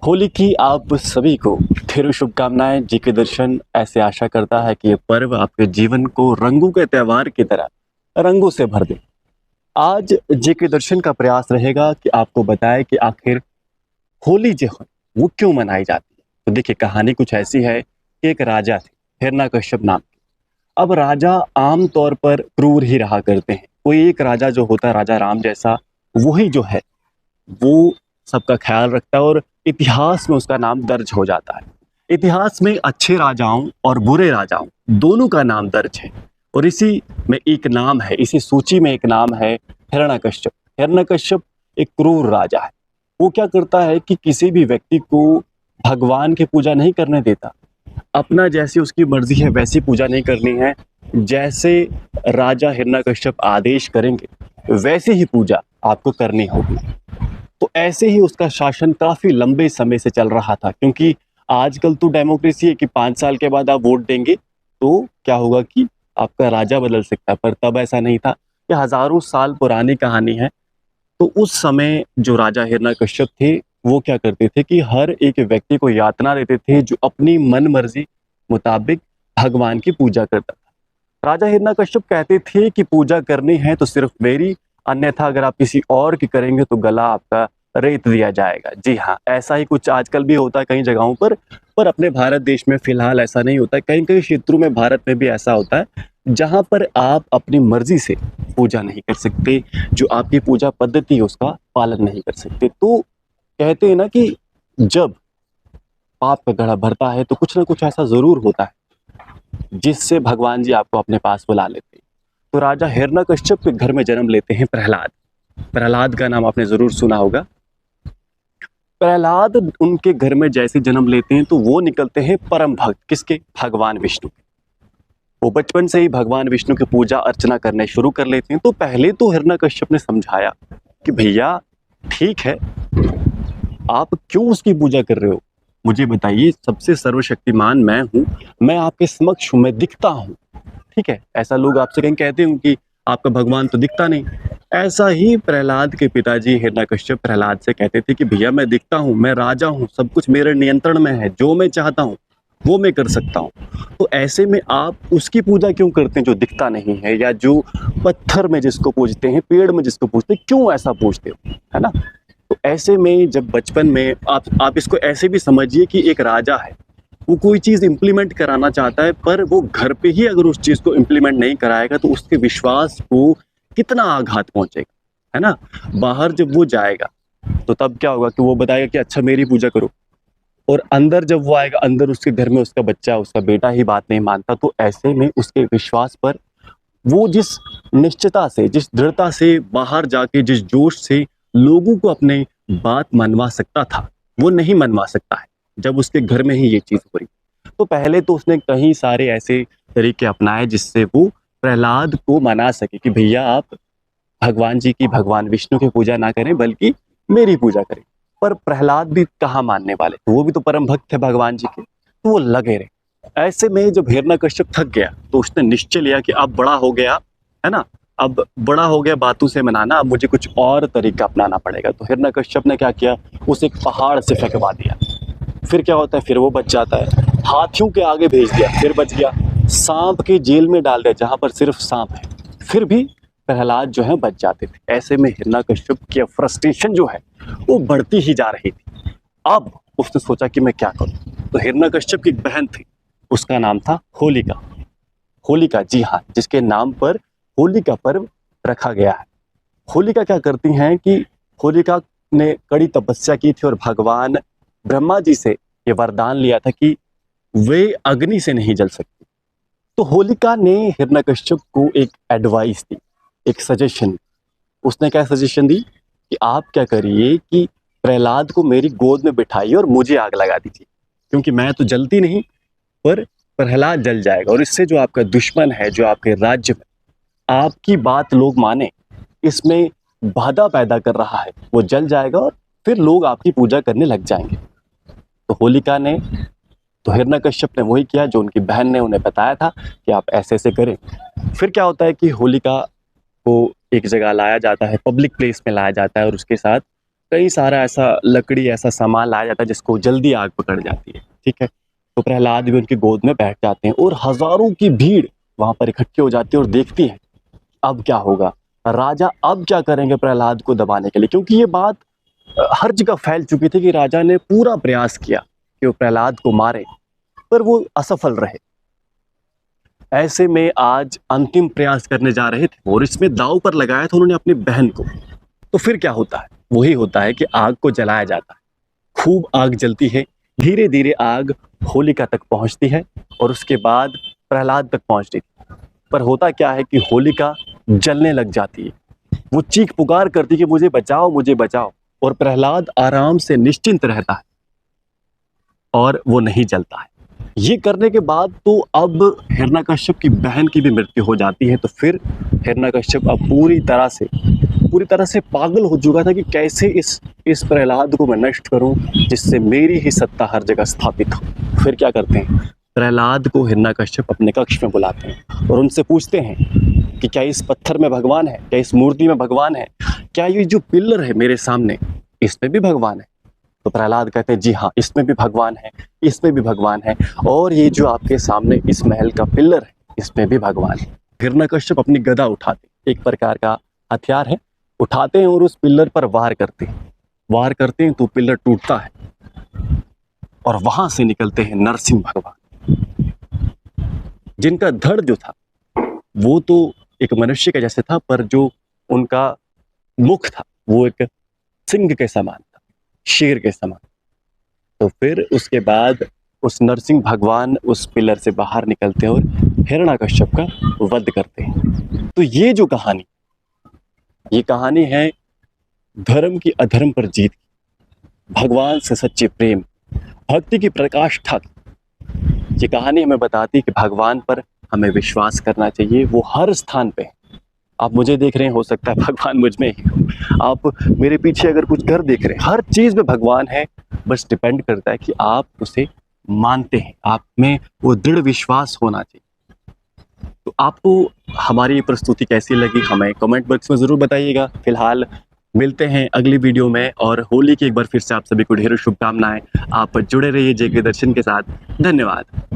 होली की आप सभी को ढेरों शुभकामनाएं। जी के दर्शन ऐसे आशा करता है कि ये पर्व आपके जीवन को रंगों के त्योहार की तरह रंगों से भर दे। आज जी के दर्शन का प्रयास रहेगा कि आपको बताए कि आखिर होली जो है वो क्यों मनाई जाती है। तो देखिए, कहानी कुछ ऐसी है कि एक राजा थे, हिरण्यकश्यप नाम के। अब राजा आम तौर पर क्रूर ही रहा करते हैं। कोई एक राजा जो होता है, राजा राम जैसा, वही जो है वो सबका ख्याल रखता है और इतिहास में उसका नाम दर्ज हो जाता है। इतिहास में अच्छे राजाओं और बुरे राजाओं दोनों का नाम दर्ज है। और इसी में एक नाम है, इसी सूची में एक नाम है हिरण्यकश्यप। हिरण्यकश्यप एक क्रूर राजा है। वो क्या करता है कि किसी भी व्यक्ति को भगवान की पूजा नहीं करने देता। अपना जैसी उसकी मर्जी है वैसी पूजा नहीं करनी है। जैसे राजा हिरण्यकश्यप आदेश करेंगे वैसे ही पूजा आपको करनी होगी। तो ऐसे ही उसका शासन काफी लंबे समय से चल रहा था, क्योंकि आजकल तो डेमोक्रेसी है कि 5 साल के बाद आप वोट देंगे तो क्या होगा कि आपका राजा बदल सकता है, पर तब ऐसा नहीं था। ये हजारों साल पुरानी कहानी है। तो उस समय जो राजा हिरण्यकश्यप थे वो क्या करते थे कि हर एक व्यक्ति को यातना देते थे जो अपनी मन मर्जी मुताबिक भगवान की पूजा करता था। राजा हिरण्यकश्यप कहते थे कि पूजा करनी है तो सिर्फ मेरी, अन्यथा अगर आप किसी और की करेंगे तो गला आपका रेत दिया जाएगा। जी हाँ, ऐसा ही कुछ आजकल भी होता है कई जगहों पर अपने भारत देश में फिलहाल ऐसा नहीं होता है। कई कई क्षेत्रों में भारत में भी ऐसा होता है जहाँ पर आप अपनी मर्जी से पूजा नहीं कर सकते, जो आपकी पूजा पद्धति है उसका पालन नहीं कर सकते। तो कहते हैं ना कि जब पाप का घड़ा भरता है तो कुछ ना कुछ ऐसा जरूर होता है जिससे भगवान जी आपको अपने पास बुला लेते हैं। तो राजा हिरण्यकश्यप के घर में जन्म लेते हैं प्रहलाद। प्रहलाद का नाम आपने जरूर सुना होगा। प्रहलाद उनके घर में जैसे जन्म लेते हैं तो वो निकलते हैं परम भक्त। किसके? भगवान विष्णु के। वो बचपन से ही भगवान विष्णु की पूजा अर्चना करने शुरू कर लेते हैं। तो पहले तो हिरण्यकश्यप ने समझाया कि भैया ठीक है, आप क्यों उसकी पूजा कर रहे हो, मुझे बताइए। सबसे सर्वशक्तिमान मैं हूँ, मैं आपके समक्ष हूँ, मैं दिखता हूँ। ठीक है, ऐसा लोग आपसे कहीं कहते हों कि आपका भगवान तो दिखता नहीं। ऐसा ही प्रहलाद के पिताजी हिरण्यकश्यप प्रहलाद से कहते थे कि भैया मैं दिखता हूँ, मैं राजा हूँ, सब कुछ मेरे नियंत्रण में है, जो मैं चाहता हूँ वो मैं कर सकता हूँ। तो ऐसे में आप उसकी पूजा क्यों करते हैं जो दिखता नहीं है, या जो पत्थर में जिसको पूजते हैं, पेड़ में जिसको पूजते हैं, क्यों ऐसा पूजते हो, है ना। तो ऐसे में जब बचपन में आप इसको ऐसे भी समझिए कि एक राजा है, वो कोई चीज इंप्लीमेंट कराना चाहता है, पर वो घर पे ही अगर उस चीज को इंप्लीमेंट नहीं कराएगा तो उसके विश्वास को कितना आघात पहुंचेगा, है ना। बाहर जब वो जाएगा तो तब क्या होगा कि वो बताएगा कि अच्छा मेरी पूजा करो, और अंदर जब वो आएगा, अंदर उसके घर में उसका बच्चा, उसका बेटा ही बात नहीं मानता, तो ऐसे में उसके विश्वास पर वो जिस निश्चितता से, जिस दृढ़ता से बाहर जाके जिस जोश से लोगों को अपने बात मनवा सकता था, वो नहीं मनवा सकता है जब उसके घर में ही ये चीज हो रही। तो पहले तो उसने कई सारे ऐसे तरीके अपनाए जिससे वो प्रहलाद को मना सके कि भैया आप भगवान जी की, भगवान विष्णु की पूजा ना करें बल्कि मेरी पूजा करें। पर प्रहलाद भी कहाँ मानने वाले, तो वो भी तो परम भक्त थे भगवान जी के, तो वो लगे रहे। ऐसे में जब हिरण्यकश्यप थक गया तो उसने निश्चय लिया कि अब बड़ा हो गया, है ना, अब बड़ा हो गया बातों से मनाना, अब मुझे कुछ और तरीका अपनाना पड़ेगा। तो हिरण्यकश्यप ने क्या किया, उसे एक पहाड़ से फेंकवा दिया। फिर क्या होता है, फिर वो बच जाता है। हाथियों के आगे भेज दिया, फिर बच गया। सांप के जेल में डाल दिया जहां पर सिर्फ सांप है, फिर भी प्रहलाद जो है बच जाते थे। ऐसे में हिरण्यकश्यप की फ्रस्ट्रेशन जो है वो बढ़ती ही जा रही थी। अब उसने सोचा कि मैं क्या करूं। तो हिरण्यकश्यप की एक बहन थी, उसका नाम था होलिका। होलिका, जी हाँ, जिसके नाम पर होली का पर्व रखा गया है। होलिका क्या करती हैं कि होलिका ने कड़ी तपस्या की थी और भगवान ब्रह्मा जी से ये वरदान लिया था कि वे अग्नि से नहीं जल सकती। तो होलिका ने हिरण्यकश्यप को एक एडवाइस दी, एक सजेशन। उसने क्या सजेशन दी कि आप क्या करिए कि प्रहलाद को मेरी गोद में बिठाइए और मुझे आग लगा दीजिए, क्योंकि मैं तो जलती नहीं, पर प्रहलाद जल जाएगा। और इससे जो आपका दुश्मन है, जो आपके राज्य में आपकी बात लोग माने, इसमें बाधा पैदा कर रहा है, वो जल जाएगा और फिर लोग आपकी पूजा करने लग जाएंगे। तो होलिका ने, तो हिरण्यकश्यप ने वही किया जो उनकी बहन ने उन्हें बताया था कि आप ऐसे ऐसे करें। फिर क्या होता है कि होलिका को एक जगह लाया जाता है, पब्लिक प्लेस में लाया जाता है, और उसके साथ कई सारा ऐसा लकड़ी, ऐसा सामान लाया जाता है जिसको जल्दी आग पकड़ जाती है, ठीक है। तो प्रहलाद भी उनकी गोद में बैठ जाते हैं और हजारों की भीड़ वहां पर इकट्ठी हो जाती है और देखती है अब क्या होगा, राजा अब क्या करेंगे प्रहलाद को दबाने के लिए, क्योंकि ये बात हर जगह फैल चुकी थी कि राजा ने पूरा प्रयास किया कि वो प्रहलाद को मारे, पर वो असफल रहे। ऐसे में आज अंतिम प्रयास करने जा रहे थे और इसमें दांव पर लगाया था उन्होंने अपनी बहन को। तो फिर क्या होता है, वही होता है कि आग को जलाया जाता है, खूब आग जलती है, धीरे धीरे आग होलिका तक पहुंचती है और उसके बाद प्रहलाद तक पहुंचती है। पर होता क्या है कि होलिका जलने लग जाती है, वो चीख पुकार करती है कि मुझे बचाओ, मुझे बचाओ, और प्रहलाद आराम से निश्चिंत रहता है और वो नहीं जलता है। ये करने के बाद तो अब हिरण्यकश्यप की बहन की भी मृत्यु हो जाती है। तो फिर हिरण्यकश्यप अब पूरी तरह से पागल हो चुका था कि कैसे इस प्रहलाद को मैं नष्ट करूं जिससे मेरी ही सत्ता हर जगह स्थापित हो। फिर क्या करते हैं, प्रहलाद को हिरण्यकश्यप अपने कक्ष में बुलाते हैं और उनसे पूछते हैं कि क्या इस पत्थर में भगवान है, क्या इस मूर्ति में भगवान है, क्या ये जो पिलर है मेरे सामने इसमें भी भगवान है। तो प्रहलाद कहते हैं जी हाँ, इसमें भी भगवान है, इसमें भी भगवान है, और ये जो आपके सामने इस महल का पिलर है इसमें भी भगवान है। हिरण्यकश्यप अपनी गदा उठाते, एक प्रकार का हथियार है, उठाते हैं और उस पिलर पर वार करते हैं तो पिलर टूटता है और वहां से निकलते हैं नरसिंह भगवान, जिनका धड़ जो था वो तो एक मनुष्य के जैसे था, पर जो उनका मुख था वो एक सिंह के समान था, शेर के समान। तो फिर उसके बाद उस नरसिंह भगवान उस पिलर से बाहर निकलते हैं और हिरण्यकश्यप का वध करते हैं। तो ये जो कहानी, ये कहानी है धर्म की अधर्म पर जीत की, भगवान से सच्चे प्रेम, भक्ति की प्रकाष्ठा की। ये कहानी हमें बताती है कि भगवान पर हमें विश्वास करना चाहिए, वो हर स्थान पे है। आप मुझे देख रहे हैं, हो सकता है भगवान मुझ में ही हो, आप मेरे पीछे अगर कुछ घर देख रहे हैं, हर चीज में भगवान है। बस डिपेंड करता है कि आप उसे मानते हैं, आप में वो दृढ़ विश्वास होना चाहिए। तो आपको हमारी ये प्रस्तुति कैसी लगी हमें कमेंट बॉक्स में जरूर बताइएगा। फिलहाल मिलते हैं अगली वीडियो में, और होली की एक बार फिर से आप सभी को ढेरों शुभकामनाएं। आप जुड़े रहिए जेके दर्शन के साथ। धन्यवाद।